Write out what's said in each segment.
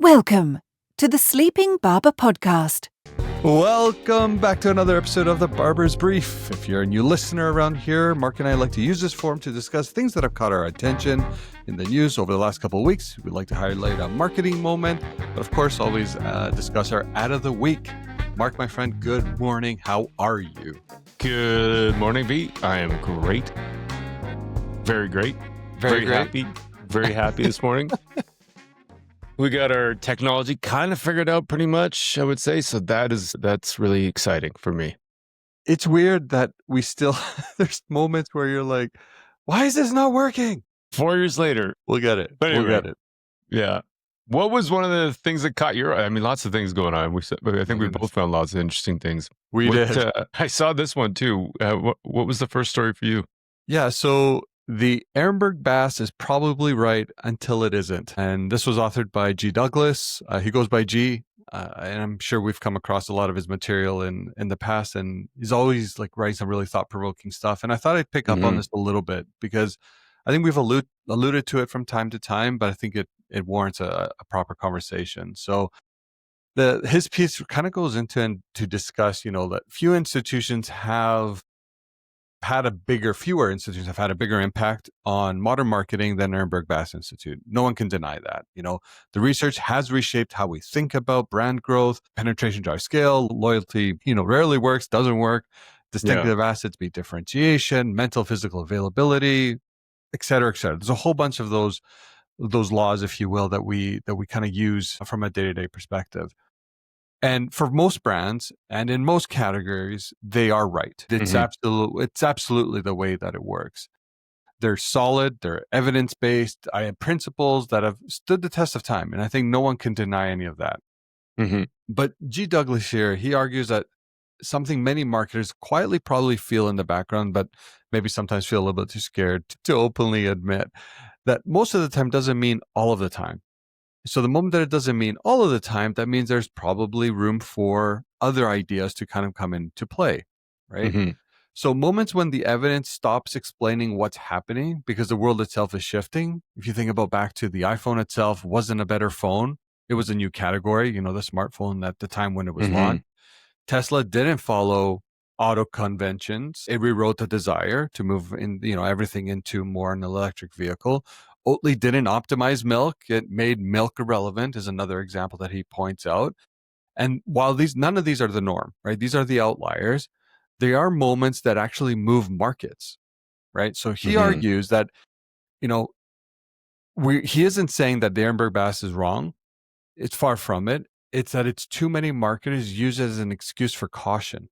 Welcome to the Sleeping Barber podcast. Welcome back to another episode of the Barber's Brief. If you're a new listener around here, Mark and I like to use this forum to discuss things that have caught our attention in the news over the last couple of weeks. We'd like to highlight a marketing moment, but of course, always discuss our ad of the week. Mark, my friend, good morning. How are you? Good morning, B. I am great. Very great. Very great. Happy. Very happy this morning. We got our technology kind of figured out pretty much, I would say. So that's really exciting for me. It's weird that we still, there's moments where you're like, why is this not working? 4 years later. We'll get it. But anyway, we'll get it. Yeah. What was one of the things that caught your eye? I mean, lots of things going on. I think we both found lots of interesting things. We did. I saw this one too. What was the first story for you? Yeah, so the Ehrenberg-Bass is probably right until it isn't. And this was authored by G. Douglas. He goes by G, and I'm sure we've come across a lot of his material in the past. And he's always like writing some really thought-provoking stuff. And I thought I'd pick up on this a little bit because I think we've alluded to it from time to time, but I think it warrants a proper conversation. So his piece kind of goes into and to discuss, that fewer institutions have had a bigger impact on modern marketing than Ehrenberg-Bass Institute. No one can deny that. The research has reshaped how we think about brand growth. Penetration drives scale. Loyalty, rarely works, doesn't work. Distinctive assets be differentiation, mental, physical availability, et cetera, et cetera. There's a whole bunch of those laws, if you will, that we kind of use from a day-to-day perspective. And for most brands and in most categories, they are right. It's absolutely the way that it works. They're solid, they're evidence-based. I have principles that have stood the test of time, and I think no one can deny any of that. But G. Douglas here, he argues that something many marketers quietly probably feel in the background, but maybe sometimes feel a little bit too scared to openly admit, that most of the time doesn't mean all of the time. So the moment that it doesn't mean all of the time, that means there's probably room for other ideas to kind of come into play, right? So moments when the evidence stops explaining what's happening because the world itself is shifting. If you think about back to the iPhone itself wasn't a better phone. It was a new category, the smartphone at the time when it was launched. Tesla didn't follow auto conventions. It rewrote the desire to move in, everything into more an electric vehicle. Oatly didn't optimize milk. It made milk irrelevant is another example that he points out. And while none of these are the norm, right? These are the outliers. They are moments that actually move markets, right? So he argues that, he isn't saying that the Ehrenberg-Bass is wrong. It's far from it. It's that it's too many marketers use it as an excuse for caution.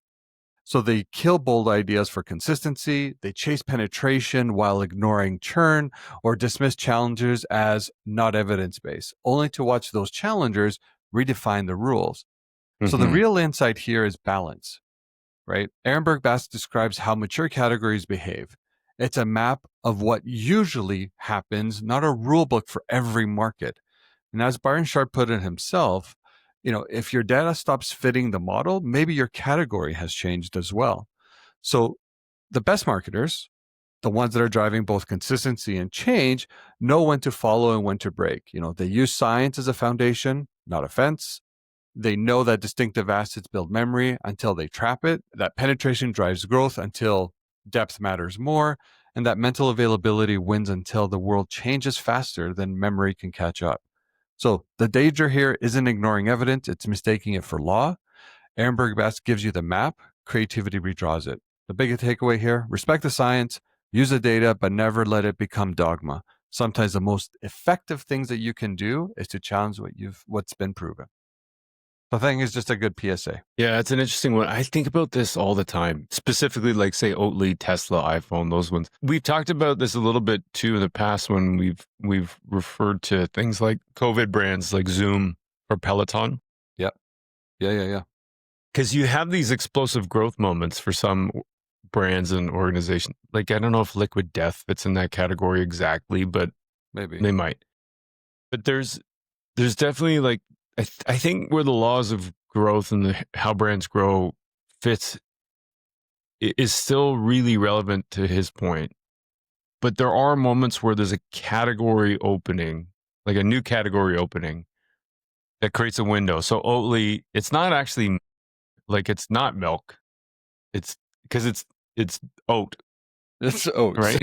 So they kill bold ideas for consistency, they chase penetration while ignoring churn, or dismiss challengers as not evidence-based, only to watch those challengers redefine the rules. So the real insight here is balance, right? Ehrenberg-Bass describes how mature categories behave. It's a map of what usually happens, not a rule book for every market. And as Byron Sharp put it himself, if your data stops fitting the model, maybe your category has changed as well. So the best marketers, the ones that are driving both consistency and change, know when to follow and when to break. They use science as a foundation, not a fence. They know that distinctive assets build memory until they trap it, that penetration drives growth until depth matters more, and that mental availability wins until the world changes faster than memory can catch up. So the danger here isn't ignoring evidence, it's mistaking it for law. Ehrenberg-Bass gives you the map, creativity redraws it. The big takeaway here, respect the science, use the data, but never let it become dogma. Sometimes the most effective things that you can do is to challenge what's been proven. I think it's just a good PSA. Yeah, it's an interesting one. I think about this all the time, specifically like say Oatly, Tesla, iPhone, those ones. We've talked about this a little bit too in the past when we've referred to things like COVID brands like Zoom or Peloton. Yeah. Because you have these explosive growth moments for some brands and organizations. Like, I don't know if Liquid Death fits in that category exactly, but maybe they might. But there's definitely like, I think where the laws of growth and how brands grow fits is still really relevant to his point. But there are moments where there's a category opening, like a new category opening, that creates a window. So Oatly, it's not actually like it's not milk. It's because it's oat, It's oats. right?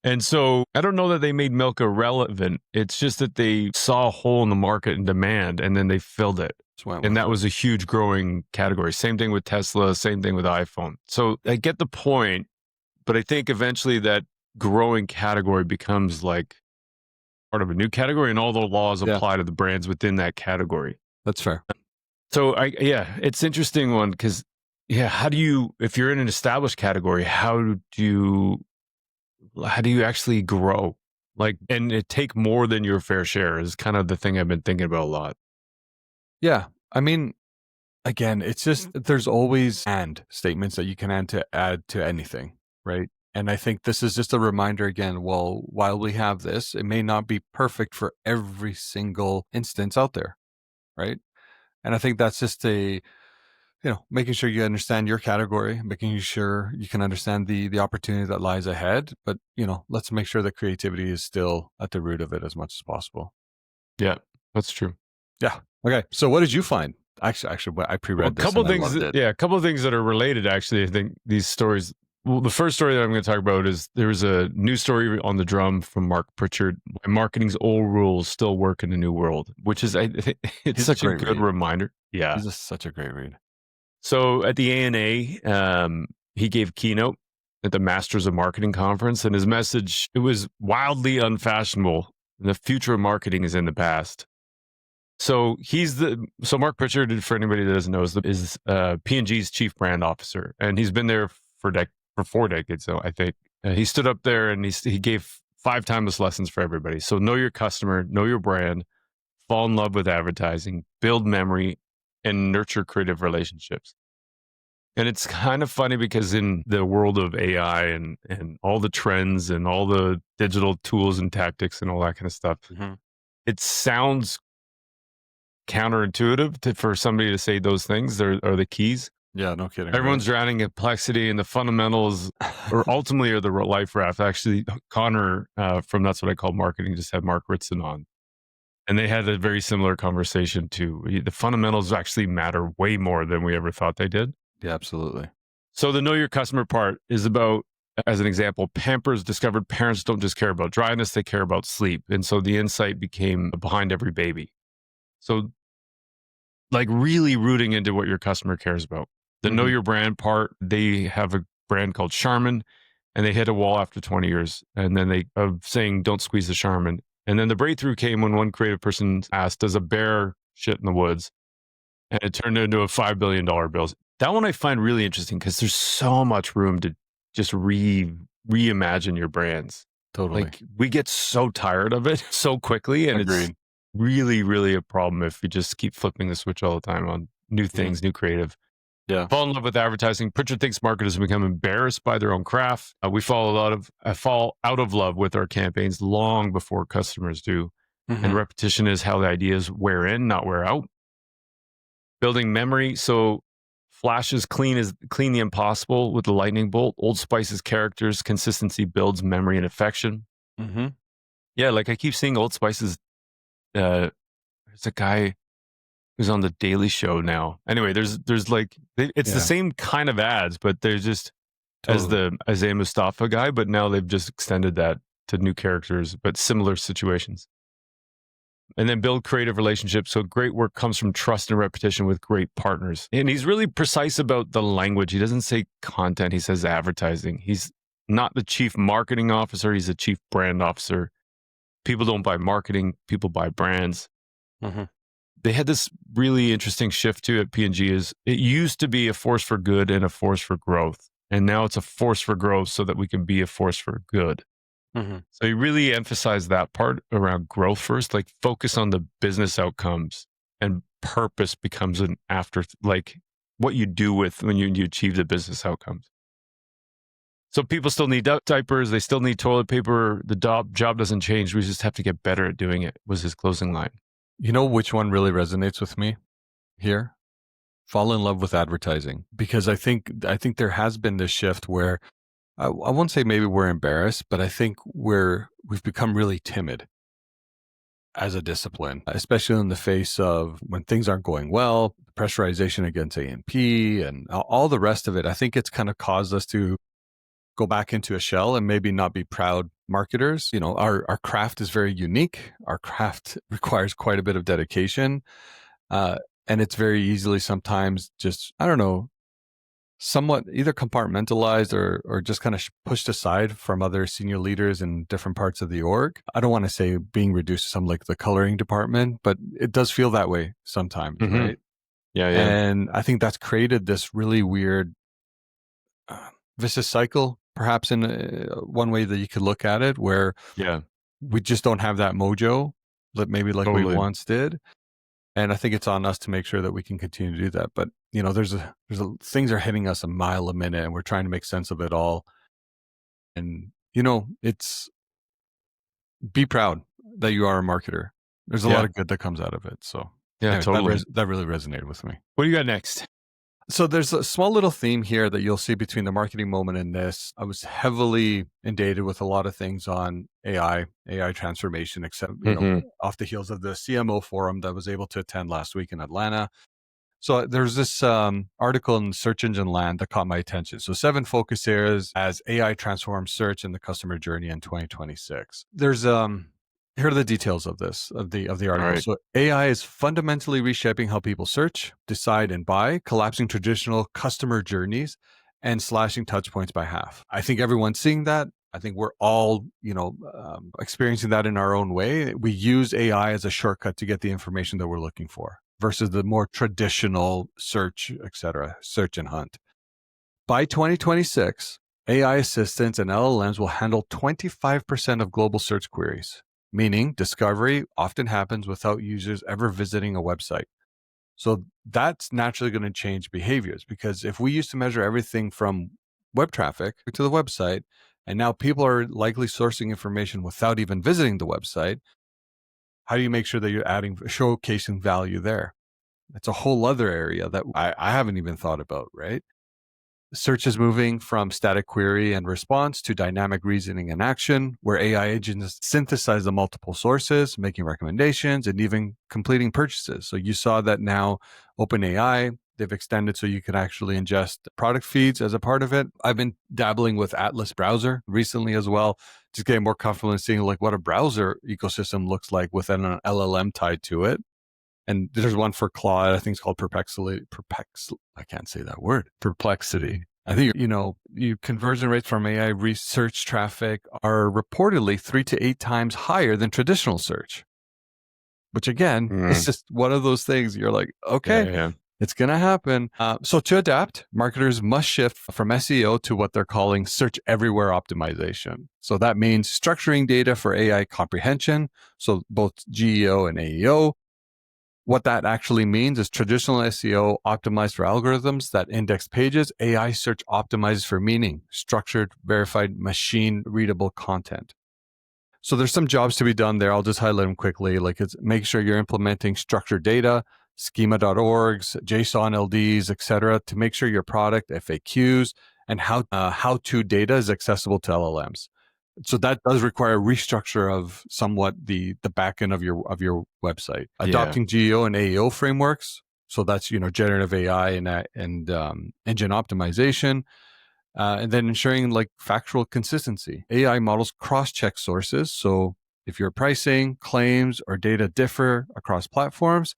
And so I don't know that they made milk irrelevant. It's just that they saw a hole in the market and demand, and then they filled it. And that was a huge growing category. Same thing with Tesla, same thing with iPhone. So I get the point, but I think eventually that growing category becomes like part of a new category, and all the laws apply to the brands within that category. That's fair. So it's interesting one because how do you, if you're in an established category, how do you actually grow? Like, and it take more than your fair share is kind of the thing I've been thinking about a lot. Yeah. I mean, again, it's just there's always and statements that you can add to anything, right? And I think this is just a reminder again, well, while we have this, it may not be perfect for every single instance out there, right? And I think that's just making sure you understand your category, making sure you can understand the opportunity that lies ahead. But, let's make sure that creativity is still at the root of it as much as possible. Yeah, that's true. Yeah. Okay. So what did you find? Actually, I pre-read this. A couple of things that are related, actually. I think these stories. Well, the first story that I'm going to talk about is there was a news story on the drum from Mark Pritchard. Marketing's old rules still work in a new world, which is, I think, it's such a good reminder. Yeah. He's such a great read. So at the ANA, he gave keynote at the Masters of Marketing conference, and his message, it was wildly unfashionable. The future of marketing is in the past. So Mark Pritchard, for anybody that doesn't know, is P&G's chief brand officer, and he's been there for 4 decades. So I think he stood up there and he gave 5 timeless lessons for everybody. So know your customer, know your brand, fall in love with advertising, build memory, and nurture creative relationships. And it's kind of funny because in the world of AI and all the trends and all the digital tools and tactics and all that kind of stuff, it sounds counterintuitive for somebody to say those things are the keys. Yeah, no kidding. Everyone's drowning in complexity, and the fundamentals or ultimately are the life raft. Actually, Connor from That's What I Call Marketing just had Mark Ritson on. And they had a very similar conversation too. The fundamentals actually matter way more than we ever thought they did. Yeah, absolutely. So the know your customer part is about, as an example, Pampers discovered parents don't just care about dryness, they care about sleep. And so the insight became behind every baby. So like really rooting into what your customer cares about. The know your brand part, they have a brand called Charmin, and they hit a wall after 20 years. And then of saying, don't squeeze the Charmin. And then the breakthrough came when one creative person asked, does a bear shit in the woods? And it turned into a $5 billion bill. That one I find really interesting because there's so much room to just reimagine your brands. Totally. Like we get so tired of it so quickly. And it's really, really a problem if you just keep flipping the switch all the time on new things, new creative. Yeah. Fall in love with advertising. Pritchard thinks marketers become embarrassed by their own craft. We fall out of love with our campaigns long before customers do. And repetition is how the ideas wear in, not wear out. Building memory. So Flash's clean the impossible with the lightning bolt. Old Spice's characters. Consistency builds memory and affection. Yeah, like I keep seeing Old Spice's. There's a guy who's on the Daily Show now. Anyway, there's like it's the same kind of ads, but they're just as the Isaiah Mustafa guy, but now they've just extended that to new characters, but similar situations. And then build creative relationships. So great work comes from trust and repetition with great partners. And he's really precise about the language. He doesn't say content, he says advertising. He's not the chief marketing officer, he's a chief brand officer. People don't buy marketing, people buy brands. They had this really interesting shift too at P&G. Is it used to be a force for good and a force for growth. And now it's a force for growth so that we can be a force for good. So you really emphasize that part around growth first, like focus on the business outcomes, and purpose becomes an after, like what you do with when you achieve the business outcomes. So people still need diapers. They still need toilet paper. The job doesn't change. We just have to get better at doing it, was his closing line. You know which one really resonates with me here? Fall in love with advertising. Because I think there has been this shift where I won't say maybe we're embarrassed, but I think we've become really timid. as a discipline, especially in the face of when things aren't going well, pressurization against A&P and all the rest of it. I think it's kind of caused us to go back into a shell and maybe not be proud marketers. You know, our craft is very unique. Our craft requires quite a bit of dedication. And it's very easily sometimes just, I don't know, somewhat either compartmentalized or just kind of pushed aside from other senior leaders in different parts of the org. I don't want to say being reduced to some like the coloring department, but it does feel that way sometimes, right? Yeah. And I think that's created this really weird vicious cycle, perhaps in one way that you could look at it, where we just don't have that mojo that maybe like we once did. And I think it's on us to make sure that we can continue to do that. But, you know, things are hitting us a mile a minute and we're trying to make sense of it all. And, you know, be proud that you are a marketer. There's a lot of good that comes out of it. So anyway, totally. That really resonated with me. What do you got next? So there's a small little theme here that you'll see between the marketing moment and this. I was heavily inundated with a lot of things on AI transformation, except, you know, off the heels of the CMO Forum that I was able to attend last week in Atlanta. So there's this article in Search Engine Land that caught my attention. So 7 focus areas as AI transforms search and the customer journey in 2026. There's here are the details of this, of the article. Right. So AI is fundamentally reshaping how people search, decide, and buy, collapsing traditional customer journeys and slashing touch points by half. I think everyone's seeing that. I think we're all, you know, experiencing that in our own way. We use AI as a shortcut to get the information that we're looking for versus the more traditional search, search and hunt. By 2026, AI assistants and LLMs will handle 25% of global search queries, meaning discovery often happens without users ever visiting a website. So that's naturally going to change behaviors, because if we used to measure everything from web traffic to the website, and now people are likely sourcing information without even visiting the website, how do you make sure that you're showcasing value there? It's a whole other area that I haven't even thought about, right? Search is moving from static query and response to dynamic reasoning and action, where AI agents synthesize the multiple sources, making recommendations, and even completing purchases. So you saw that now OpenAI, they've extended so you can actually ingest product feeds as a part of it. I've been dabbling with Atlas browser recently as well, just getting more comfortable in seeing like what a browser ecosystem looks like with an LLM tied to it. And there's one for Claude, I think it's called Perplexity. I can't say that word. Perplexity. I think, you know, conversion rates from AI research traffic are reportedly 3 to 8 times higher than traditional search. Which again, it's just one of those things you're like, okay, it's going to happen. So to adapt, marketers must shift from SEO to what they're calling search everywhere optimization. So that means structuring data for AI comprehension. So both GEO and AEO. What that actually means is traditional SEO optimized for algorithms that index pages. AI search optimizes for meaning, structured, verified, machine-readable content. So there's some jobs to be done there. I'll just highlight them quickly. Like, it's make sure you're implementing structured data, schema.orgs, JSON LDs, etc., to make sure your product FAQs and how-to data is accessible to LLMs. So that does require a restructure of somewhat the back end of your website. Adopting GEO and AEO frameworks. So that's, you know, generative AI and engine optimization. And then ensuring like factual consistency. AI models cross-check sources. So if your pricing, claims, or data differ across platforms,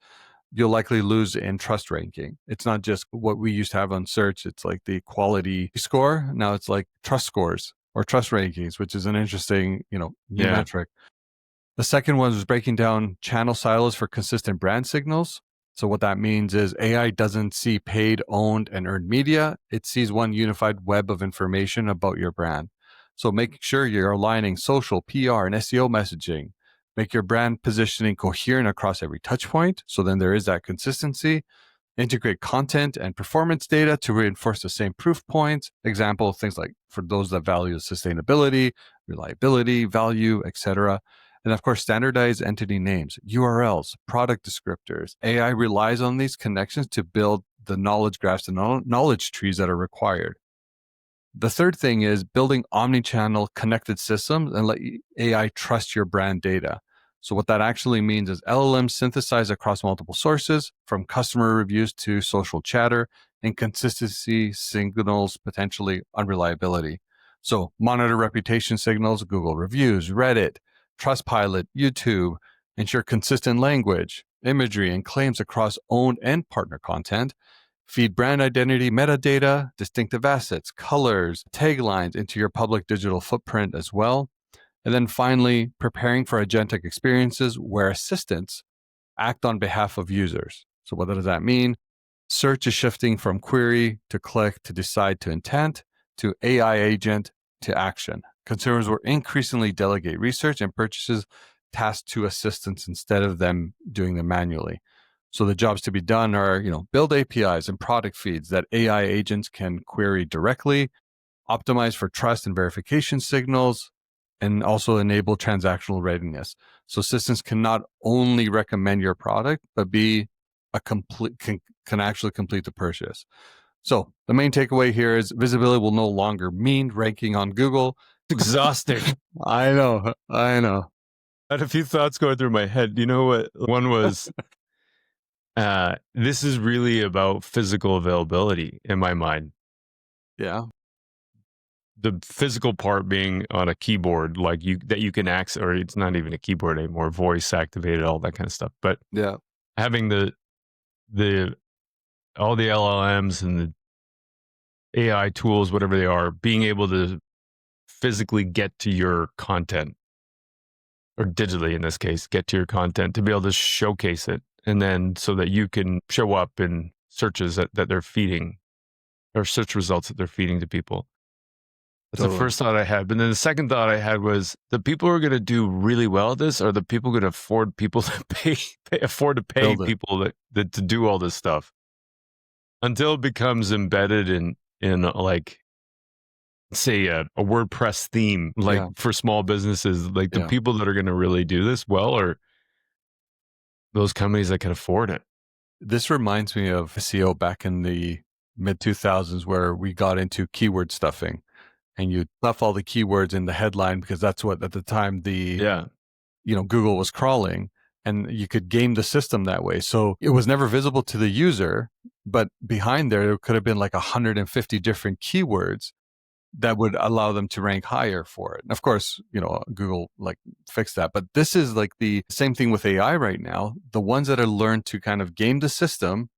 you'll likely lose in trust ranking. It's not just what we used to have on search. It's like the quality score. Now it's like trust scores or trust rankings, which is an interesting, you know, new metric. The second one was breaking down channel silos for consistent brand signals. So what that means is AI doesn't see paid, owned, and earned media. It sees one unified web of information about your brand. So making sure you're aligning social, PR, and SEO messaging. Make your brand positioning coherent across every touch point. So then there is that consistency. Integrate content and performance data to reinforce the same proof points. Example, things like for those that value sustainability, reliability, value, etc. And of course, standardize entity names, URLs, product descriptors. AI relies on these connections to build the knowledge graphs and knowledge trees that are required. The third thing is building omni-channel connected systems and let AI trust your brand data. So what that actually means is LLMs synthesize across multiple sources, from customer reviews to social chatter, and consistency signals potentially unreliability. So monitor reputation signals, Google reviews, Reddit, Trustpilot, YouTube, ensure consistent language, imagery, and claims across owned and partner content. Feed brand identity metadata, distinctive assets, colors, taglines into your public digital footprint as well. And then finally, preparing for agentic experiences where assistants act on behalf of users. So what does that mean? Search is shifting from query to click to decide to intent to AI agent to action. Consumers will increasingly delegate research and purchases tasks to assistants instead of them doing them manually. So the jobs to be done are, build APIs and product feeds that AI agents can query directly, optimize for trust and verification signals, and also enable transactional readiness. So assistants can not only recommend your product, but be a complete can actually complete the purchase. So the main takeaway here is visibility will no longer mean ranking on Google. It's exhausting. I know. I had a few thoughts going through my head. You know what? One was, this is really about physical availability in my mind. Yeah. The physical part being on a keyboard, like that you can access, or it's not even a keyboard anymore, voice activated, all that kind of stuff. But yeah, having the all the LLMs and the AI tools, whatever they are, being able to physically get to your content, or digitally in this case, get to your content, to be able to showcase it, and then so that you can show up in searches that they're feeding, or search results that they're feeding to people. That's the first thought I had. But then the second thought I had was, the people who are going to do really well at this are the people going to afford people to pay people that to do all this stuff, until it becomes embedded in like, say a WordPress theme, like for small businesses. Like the people that are going to really do this well are those companies that can afford it. This reminds me of SEO back in the mid 2000s, where we got into keyword stuffing. And you stuff all the keywords in the headline, because that's what at the time Google was crawling, and you could game the system that way. So it was never visible to the user, but behind there could have been like 150 different keywords that would allow them to rank higher for it. And of course, Google fixed that. But this is like the same thing with AI right now. The ones that are learned to kind of game the system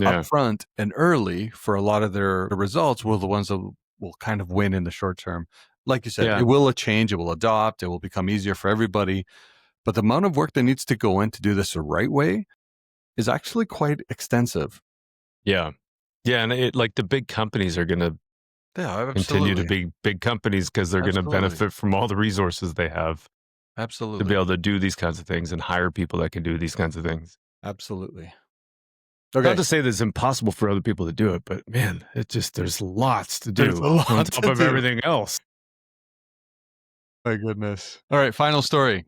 up front and early for a lot of their results were the ones that will kind of win in the short term. Like you said, it will change, it will adopt, it will become easier for everybody. But the amount of work that needs to go in to do this the right way is actually quite extensive. Yeah. Yeah. And the big companies are going to continue to be big companies, because they're going to benefit from all the resources they have. Absolutely. To be able to do these kinds of things and hire people that can do these kinds of things. Absolutely. Okay. Not to say that it's impossible for other people to do it, but man, there's lots to do on top of everything else. My goodness. All right, final story.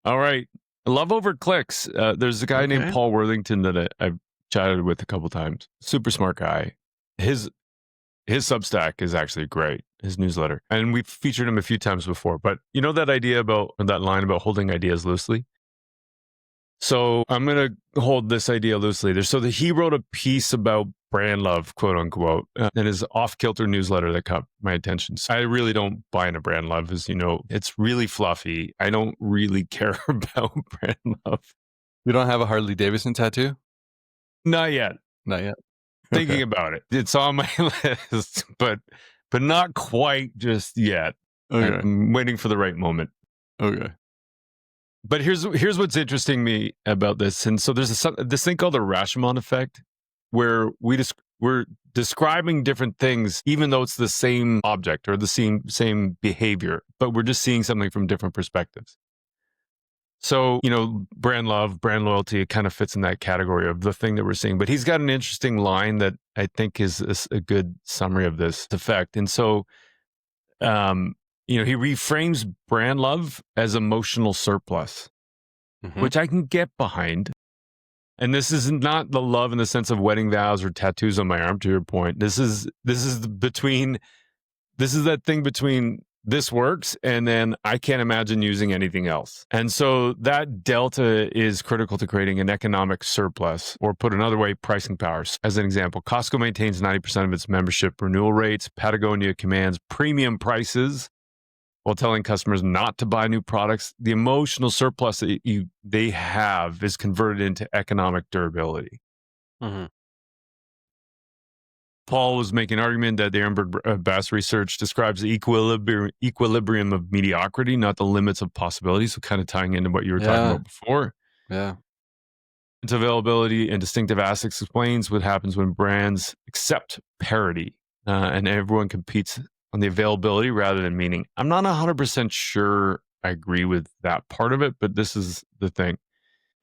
All right. Love over clicks. There's a guy named Paul Worthington that I've chatted with a couple times. Super smart guy. His Substack is actually great, his newsletter. And we've featured him a few times before. But you know that line about holding ideas loosely? So I'm going to hold this idea loosely. He wrote a piece about brand love, quote unquote, in his off-kilter newsletter that caught my attention. So I really don't buy into brand love, as you know. It's really fluffy. I don't really care about brand love. You don't have a Harley Davidson tattoo? Not yet. Thinking about it. It's on my list, but not quite just yet. Okay. I'm waiting for the right moment. Okay. But here's what's interesting me about this. And so there's this thing called the Rashomon effect, where we're describing different things, even though it's the same object or the same behavior, but we're just seeing something from different perspectives. So, brand love, brand loyalty, it kind of fits in that category of the thing that we're seeing. But he's got an interesting line that I think is a good summary of this effect. And so, he reframes brand love as emotional surplus, which I can get behind. And this is not the love in the sense of wedding vows or tattoos on my arm, to your point. This is that thing between this works, and then I can't imagine using anything else. And so that delta is critical to creating an economic surplus, or put another way, pricing power. As an example, Costco maintains 90% of its membership renewal rates. Patagonia commands premium prices while telling customers not to buy new products. The emotional surplus that they have is converted into economic durability. Mm-hmm. Paul was making an argument that the Ehrenberg-Bass research describes the equilibrium of mediocrity, not the limits of possibility. So kind of tying into what you were talking about before. Yeah. Its availability and distinctive assets explains what happens when brands accept parity and everyone competes on the availability rather than meaning. I'm not 100% sure I agree with that part of it, but this is the thing.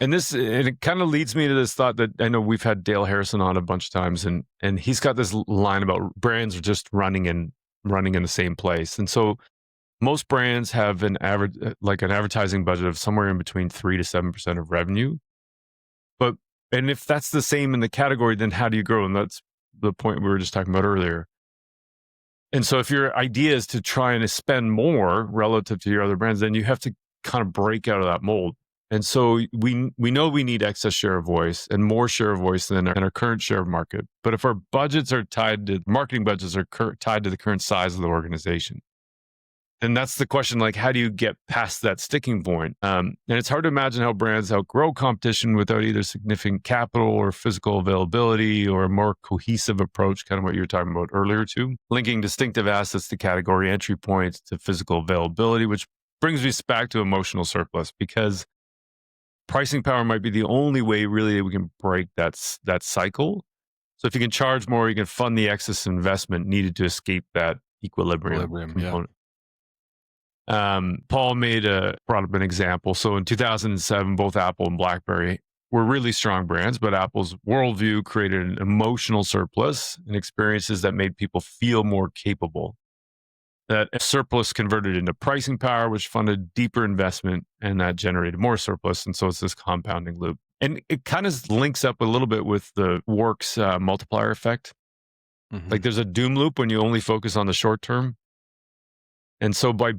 And it kind of leads me to this thought that I know we've had Dale Harrison on a bunch of times, and he's got this line about brands are just running in the same place. And so most brands have an advertising budget of somewhere in between 3 to 7% of revenue. And if that's the same in the category, then how do you grow? And that's the point we were just talking about earlier. And so if your idea is to try and spend more relative to your other brands, then you have to kind of break out of that mold. And so we know we need excess share of voice and more share of voice than our current share of market. But if our budgets are marketing budgets are tied to the current size of the organization, then that's the question, like, how do you get past that sticking point? And it's hard to imagine how brands outgrow competition without either significant capital or physical availability or a more cohesive approach, kind of what you were talking about earlier too. Linking distinctive assets to category entry points to physical availability, which brings me back to emotional surplus, because pricing power might be the only way really that we can break that cycle. So if you can charge more, you can fund the excess investment needed to escape that equilibrium component. Paul brought up an example. So in 2007, both Apple and BlackBerry were really strong brands, but Apple's worldview created an emotional surplus and experiences that made people feel more capable. That surplus converted into pricing power, which funded deeper investment, and that generated more surplus. And so it's this compounding loop. And it kind of links up a little bit with the Works multiplier effect. Mm-hmm. Like there's a doom loop when you only focus on the short term. And so by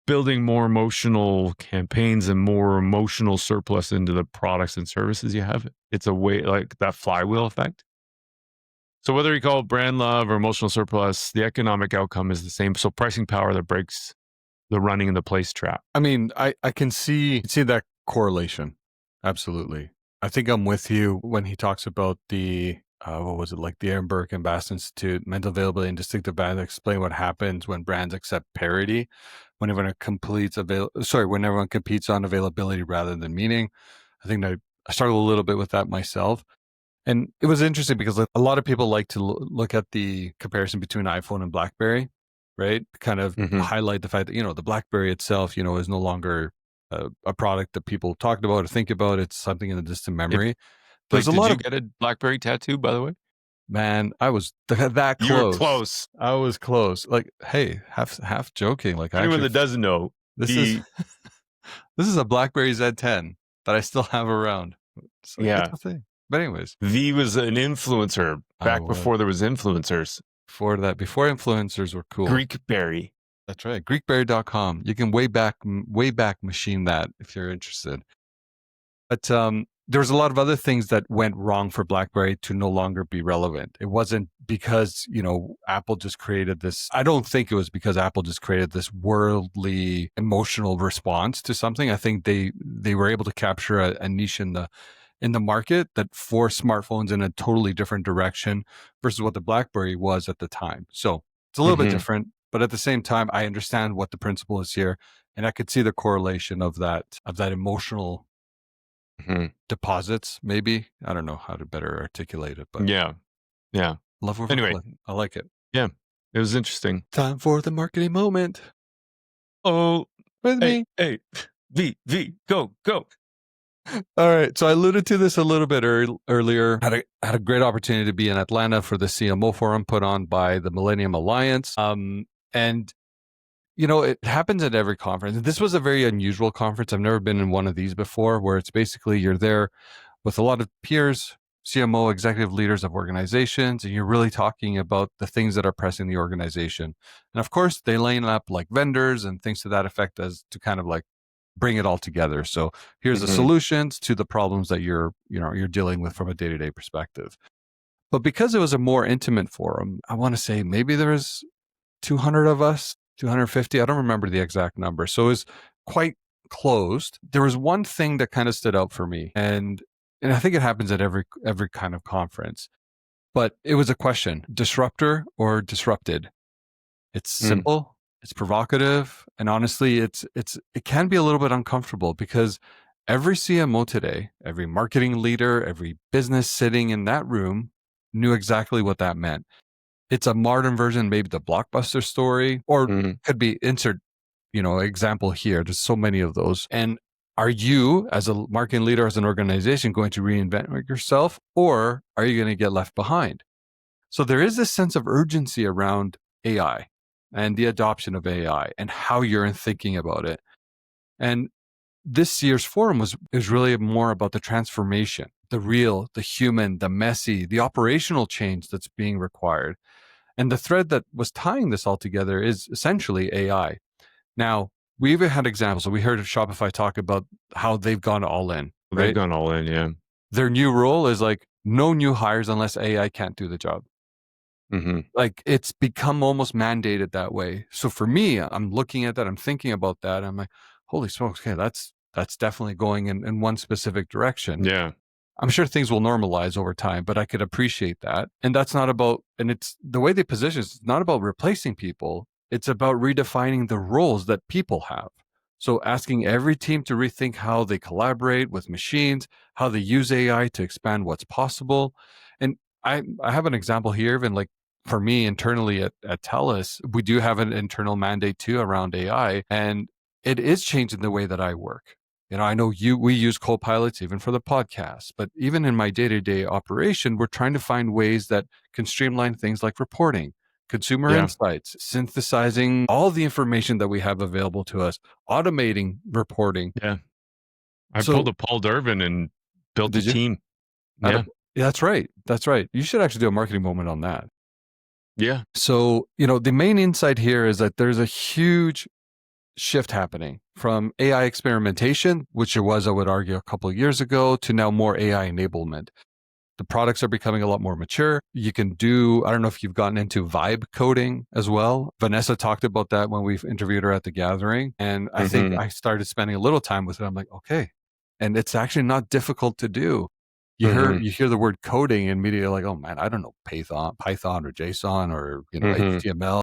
building more emotional campaigns and more emotional surplus into the products and services you have, it's a way, like that flywheel effect. So whether you call it brand love or emotional surplus, the economic outcome is the same. So pricing power that breaks the running in the place trap. I mean, I can see that correlation. Absolutely. I think I'm with you when he talks about the, the Ehrenberg-Bass Institute, mental availability and distinctive brands, explain what happens when brands accept parity, when everyone competes on availability rather than meaning. I think that I struggle a little bit with that myself. And it was interesting because a lot of people like to look at the comparison between iPhone and BlackBerry, right? Kind of highlight the fact that, the BlackBerry itself, is no longer a product that people talked about or think about. It's something in the distant memory. Did you get a BlackBerry tattoo, by the way? Man, I was that close. You were close. I was close. Like, hey, half joking. Like, anyone that doesn't know, this is a BlackBerry Z10 that I still have around. So yeah. That's the thing. But anyways, V was an influencer back before there was influencers. Before influencers were cool. Greekberry. That's right. Greekberry.com. You can way back machine that if you're interested. But there was a lot of other things that went wrong for BlackBerry to no longer be relevant. It wasn't because, Apple just created this. I don't think it was because Apple just created this worldly emotional response to something. I think they were able to capture a niche in the market that forced smartphones in a totally different direction versus what the BlackBerry was at the time. So it's a little bit different, but at the same time, I understand what the principle is here. And I could see the correlation of that emotional deposits, maybe. I don't know how to better articulate it, but yeah. Love over anyway, I like it. Yeah, it was interesting. Time for the marketing moment. Oh, with me. Hey, V, go. All right. So I alluded to this a little bit earlier. Had a great opportunity to be in Atlanta for the CMO Forum put on by the Millennium Alliance. And it happens at every conference. This was a very unusual conference. I've never been in one of these before, where it's basically you're there with a lot of peers CMO, executive leaders of organizations, and you're really talking about the things that are pressing the organization. And of course, they line up like vendors and things to that effect as to kind of like bring it all together. So here's the solutions to the problems that you're dealing with from a day-to-day perspective. But because it was a more intimate forum, I want to say maybe there was 200 of us, 250. I don't remember the exact number. So it was quite closed. There was one thing that kind of stood out for me, and I think it happens at every kind of conference. But it was a question: disruptor or disrupted? It's simple, it's provocative, and honestly, it can be a little bit uncomfortable because every CMO today, every marketing leader, every business sitting in that room knew exactly what that meant. It's a modern version, maybe the blockbuster story, or could be insert, example here. There's so many of those. And are you, as a marketing leader, as an organization, going to reinvent yourself, or are you going to get left behind? So there is this sense of urgency around AI and the adoption of AI and how you're thinking about it. And this year's forum is really more about the transformation, the real, the human, the messy, the operational change that's being required. And the thread that was tying this all together is essentially AI. Now, we even had examples. So we heard Shopify talk about how they've gone all in. Right? They've gone all in, yeah. Their new rule is like no new hires unless AI can't do the job. Like it's become almost mandated that way. So for me, I'm looking at that, I'm thinking about that. I'm like, holy smokes, okay, that's definitely going in one specific direction. Yeah. I'm sure things will normalize over time, but I could appreciate that. And that's not about, and it's the way they position it's not about replacing people. It's about redefining the roles that people have. So asking every team to rethink how they collaborate with machines, how they use AI to expand what's possible. And I have an example here, even like for me internally at TELUS, we do have an internal mandate too around AI, and it is changing the way that I work. I know we use co-pilots even for the podcast, but even in my day-to-day operation, we're trying to find ways that can streamline things like reporting, consumer insights, synthesizing all the information that we have available to us, automating reporting. Yeah. I pulled a Paul Dervin and built a team. Yeah. That's right. That's right. You should actually do a marketing moment on that. Yeah. So, the main insight here is that there's a huge shift happening from AI experimentation, which it was, I would argue, a couple of years ago, to now more AI enablement. The products are becoming a lot more mature. You can do, I don't know if you've gotten into vibe coding as well. Vanessa talked about that when we've interviewed her at the gathering. And I think I started spending a little time with it. I'm like, okay. And it's actually not difficult to do. You hear the word coding and immediately like, oh man, I don't know Python or JSON or HTML.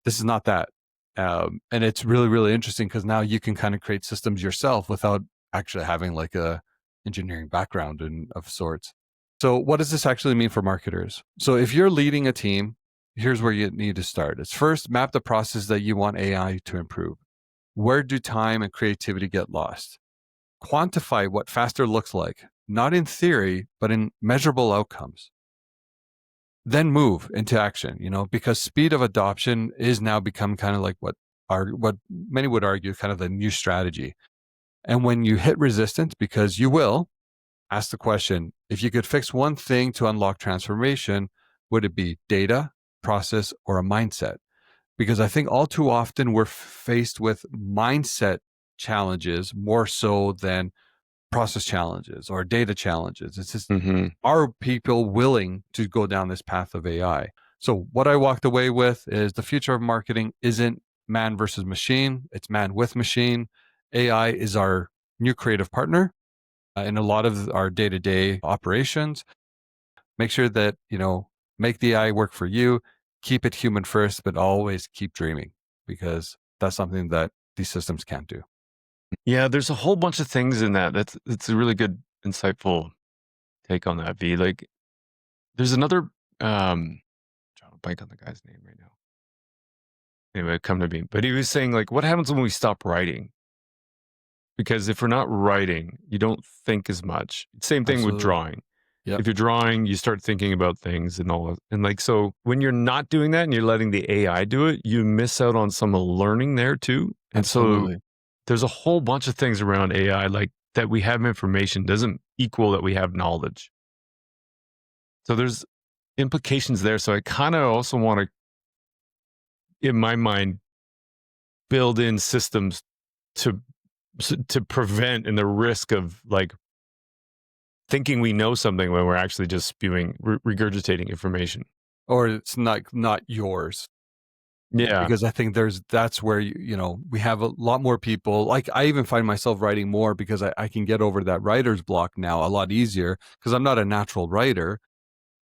This is not that. And it's really, really interesting because now you can kind of create systems yourself without actually having like a engineering background of sorts. So what does this actually mean for marketers? So if you're leading a team, here's where you need to start. It's first map the process that you want AI to improve. Where do time and creativity get lost? Quantify what faster looks like, not in theory, but in measurable outcomes. Then move into action, because speed of adoption is now become kind of like what many would argue kind of the new strategy. And when you hit resistance, because you will, ask the question, if you could fix one thing to unlock transformation, would it be data, process, or a mindset? Because I think all too often we're faced with mindset challenges more so than process challenges or data challenges. It's just, are people willing to go down this path of AI? So what I walked away with is the future of marketing isn't man versus machine. It's man with machine. AI is our new creative partner in a lot of our day-to-day operations. Make sure that, make the AI work for you, keep it human first, but always keep dreaming, because that's something that these systems can't do. Yeah, there's a whole bunch of things in that. That's a really good, insightful take on that, V. Like, there's another, trying to blank on the guy's name right now. Anyway, come to me. But he was saying, like, what happens when we stop writing? Because if we're not writing, you don't think as much. Same thing with drawing. Yep. If you're drawing, you start thinking about things and all. And like, so when you're not doing that and you're letting the AI do it, you miss out on some learning there too. And Absolutely. so there's a whole bunch of things around AI, like that we have information doesn't equal that we have knowledge. So there's implications there. So I kind of also want to, in my mind, build in systems to prevent and the risk of like thinking we know something when we're actually just spewing, regurgitating information. Or it's not yours. Yeah. Because I think that's where, we have a lot more people. Like I even find myself writing more because I can get over that writer's block now a lot easier because I'm not a natural writer.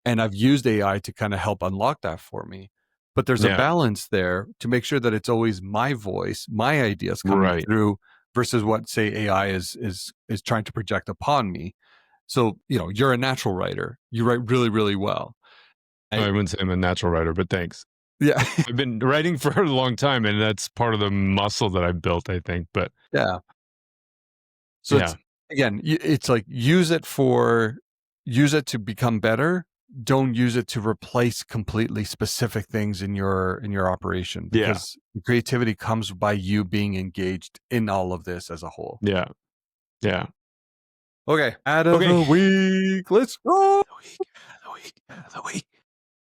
And I've used AI to kind of help unlock that for me. But there's a balance there to make sure that it's always my voice, my ideas coming through versus what, say, AI is trying to project upon me. So, you're a natural writer. You write really, really well. I wouldn't say I'm a natural writer, but thanks. Yeah. I've been writing for a long time, and that's part of the muscle that I built, I think. But yeah. So it's like use it to become better. Don't use it to replace completely specific things in your operation, because the creativity comes by you being engaged in all of this as a whole. Yeah. Okay. Out of the week. Let's go. The week.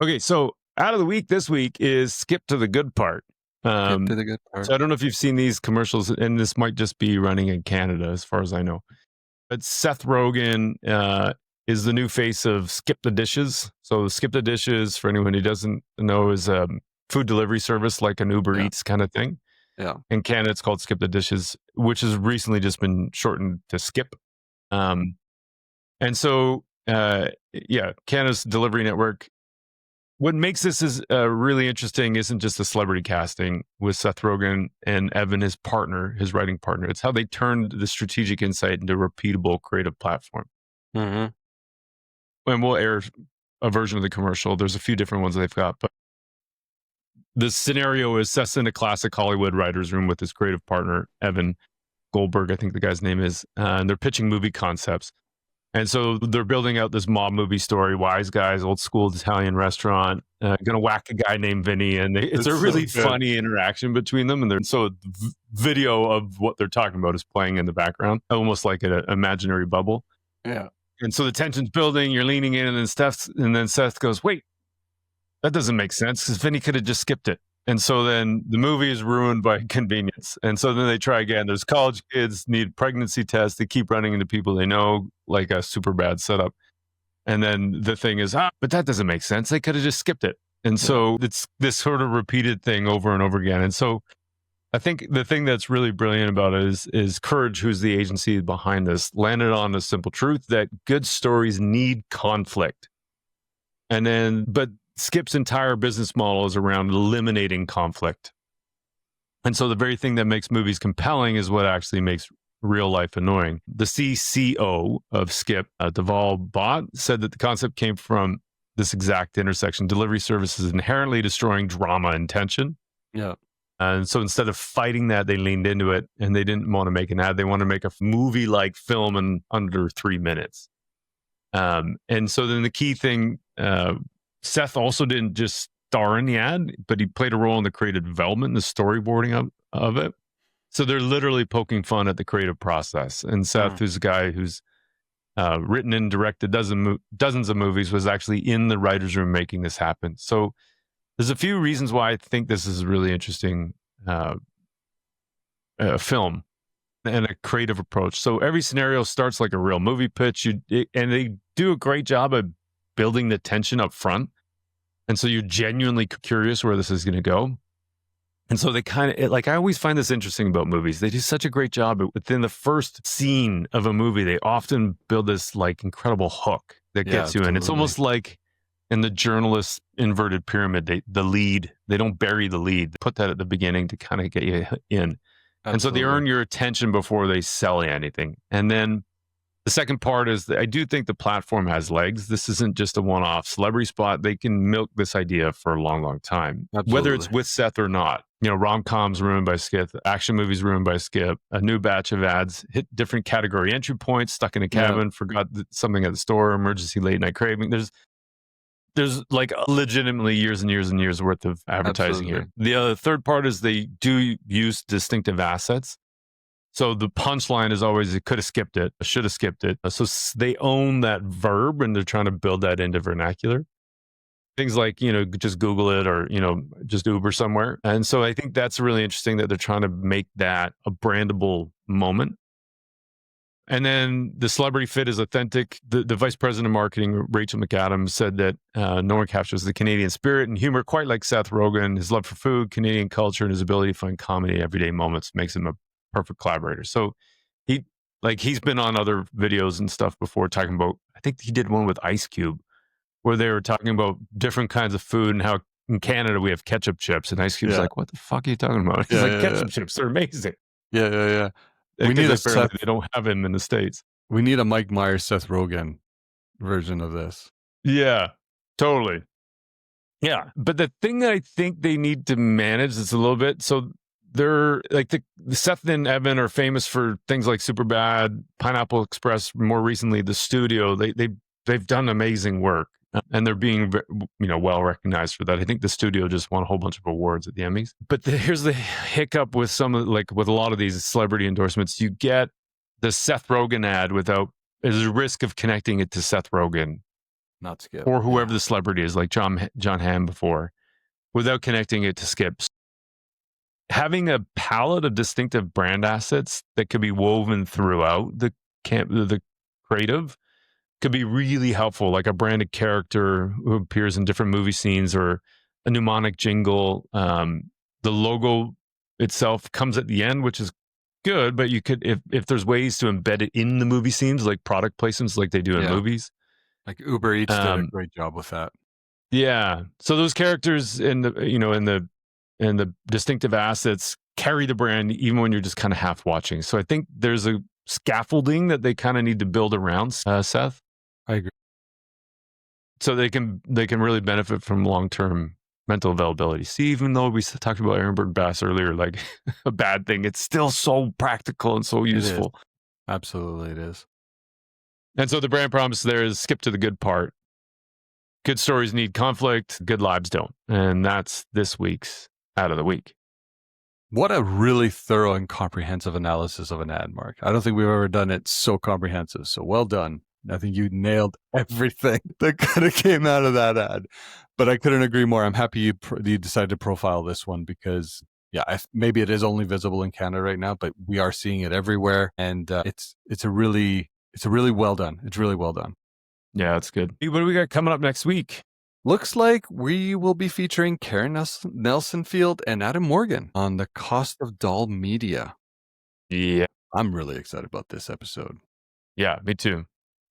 Okay. So out of the week this week is skip to the good part. Skip to the good part. So I don't know if you've seen these commercials, and this might just be running in Canada as far as I know. But Seth Rogen is the new face of Skip the Dishes. So Skip the Dishes, for anyone who doesn't know, is a food delivery service like an Uber Eats kind of thing. Yeah. In Canada, it's called Skip the Dishes, which has recently just been shortened to Skip. And so, Canada's delivery network. What makes this is really interesting isn't just the celebrity casting with Seth Rogen and Evan, his writing partner. It's how they turned the strategic insight into a repeatable creative platform. Mm-hmm. And we'll air a version of the commercial. There's a few different ones they've got, but the scenario is Seth's in a classic Hollywood writer's room with his creative partner, Evan Goldberg, I think the guy's name is, and they're pitching movie concepts. And so they're building out this mob movie story, wise guys, old school Italian restaurant, gonna whack a guy named Vinny. And it's a really funny interaction between them. And so video of what they're talking about is playing in the background, almost like an imaginary bubble. Yeah. And so the tension's building, you're leaning in, and then Seth goes, wait, that doesn't make sense because Vinny could have just skipped it. And so then the movie is ruined by convenience. And so then they try again. There's college kids need pregnancy tests. They keep running into people they know, like a super bad setup. And then the thing is, but that doesn't make sense. They could have just skipped it. And so it's this sort of repeated thing over and over again. And so I think the thing that's really brilliant about it is Courage, who's the agency behind this, landed on a simple truth that good stories need conflict. But Skip's entire business model is around eliminating conflict. And so the very thing that makes movies compelling is what actually makes real life annoying. The CCO of Skip, Deval Bott, said that the concept came from this exact intersection. Delivery services inherently destroying drama and tension. Yeah. And so instead of fighting that, they leaned into it, and they didn't want to make an ad. They want to make a movie-like film in under 3 minutes. And so then the key thing, Seth also didn't just star in the ad, but he played a role in the creative development and the storyboarding of it. So they're literally poking fun at the creative process. And Seth, who's a guy who's written and directed dozens of movies, was actually in the writer's room making this happen. So there's a few reasons why I think this is a really interesting film and a creative approach. So every scenario starts like a real movie pitch, and they do a great job of building the tension up front. And so you're genuinely curious where this is going to go. And so they I always find this interesting about movies. They do such a great job within the first scene of a movie. They often build this like incredible hook that gets you in. It's almost like in the journalist inverted pyramid, the lead, they don't bury the lead. They put that at the beginning to kind of get you in. Absolutely. And so they earn your attention before they sell you anything. And then the second part is that I do think the platform has legs. This isn't just a one-off celebrity spot. They can milk this idea for a long, long time, whether it's with Seth or not. Rom-coms ruined by Skip, action movies ruined by Skip, a new batch of ads, hit different category entry points, stuck in a cabin, forgot something at the store, emergency late night craving. There's like legitimately years and years and years worth of advertising here. The third part is they do use distinctive assets. So the punchline is always, it could have skipped it, I should have skipped it. So they own that verb and they're trying to build that into vernacular. Things like, just Google it or, just Uber somewhere. And so I think that's really interesting that they're trying to make that a brandable moment. And then the celebrity fit is authentic. The vice president of marketing, Rachel McAdams, said that no one captures the Canadian spirit and humor quite like Seth Rogen. His love for food, Canadian culture, and his ability to find comedy in everyday moments makes him a perfect collaborator. So he's been on other videos and stuff before talking about, I think he did one with Ice Cube, where they were talking about different kinds of food and how in Canada we have ketchup chips. And Ice Cube's like, what the fuck are you talking about? He's like, ketchup chips, they're amazing. Yeah. We need they don't have him in the States. We need a Mike Myers, Seth Rogen version of this. Yeah, totally. Yeah. But the thing that I think they need to manage is a little bit, so they're like the Seth and Evan are famous for things like Superbad, Pineapple Express, more recently The Studio. They've done amazing work and they're being well recognized for that. I think The Studio just won a whole bunch of awards at the Emmys. But here's the hiccup with with a lot of these celebrity endorsements. You get the Seth Rogen ad there's a risk of connecting it to Seth Rogen, not Skip, or whoever the celebrity is, like John Hamm before, without connecting it to Skip. Having a palette of distinctive brand assets that could be woven throughout the creative could be really helpful, like a branded character who appears in different movie scenes or a mnemonic jingle. The logo itself comes at the end, which is good, but you could, if there's ways to embed it in the movie scenes, like product placements like they do in movies. Like Uber Eats did a great job with that. Yeah. So those characters in the distinctive assets carry the brand even when you're just kind of half watching. So I think there's a scaffolding that they kind of need to build around, Seth. I agree. So they can really benefit from long-term mental availability. See, even though we talked about Ehrenberg-Bass earlier, like a bad thing, it's still so practical and so useful. Absolutely it is. And so the brand promise there is skip to the good part. Good stories need conflict, good lives don't. And that's this week's Ad of the Week. What a really thorough and comprehensive analysis of an ad, Mark. I don't think we've ever done it so comprehensive. So well done. I think you nailed everything that kind of came out of that ad. But I couldn't agree more. I'm happy you decided to profile this one because, maybe it is only visible in Canada right now, but we are seeing it everywhere. And it's really well done. It's really well done. Yeah, that's good. What do we got coming up next week? Looks like we will be featuring Karen Nelsonfield and Adam Morgan on the cost of doll media. Yeah. I'm really excited about this episode. Yeah, me too.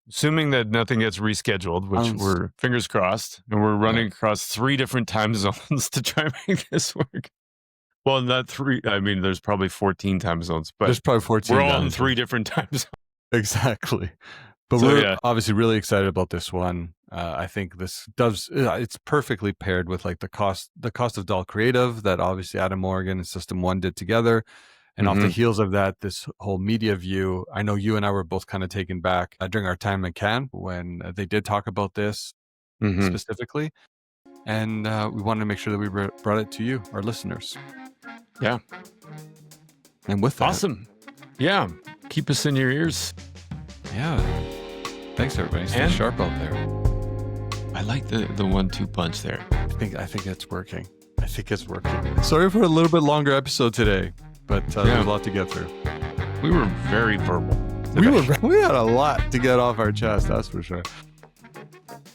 Assuming that nothing gets rescheduled, which we're fingers crossed, and we're running across 3 different time zones to try and make this work. Well, not 3. I mean, there's probably 14 time zones, but there's probably 14. We're all in 3 different time zones. Exactly. But we're obviously really excited about this one. I think this it's perfectly paired with like the cost of doll creative that obviously Adam Morgan and System 1 did together. And off the heels of that, this whole media view, I know you and I were both kind of taken back during our time in Cannes when they did talk about this specifically. And we wanted to make sure that we brought it to you, our listeners. Yeah. And with that. Awesome. Yeah. Keep us in your ears. Yeah. Thanks, everybody. Stay sharp out there. I like the 1-2 punch there. I think it's working. Sorry for a little bit longer episode today, but there's a lot to get through. We were very verbal. We had a lot to get off our chest, that's for sure.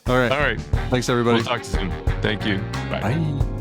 All right. Thanks, everybody. We'll talk soon. Thank you. Bye. Bye.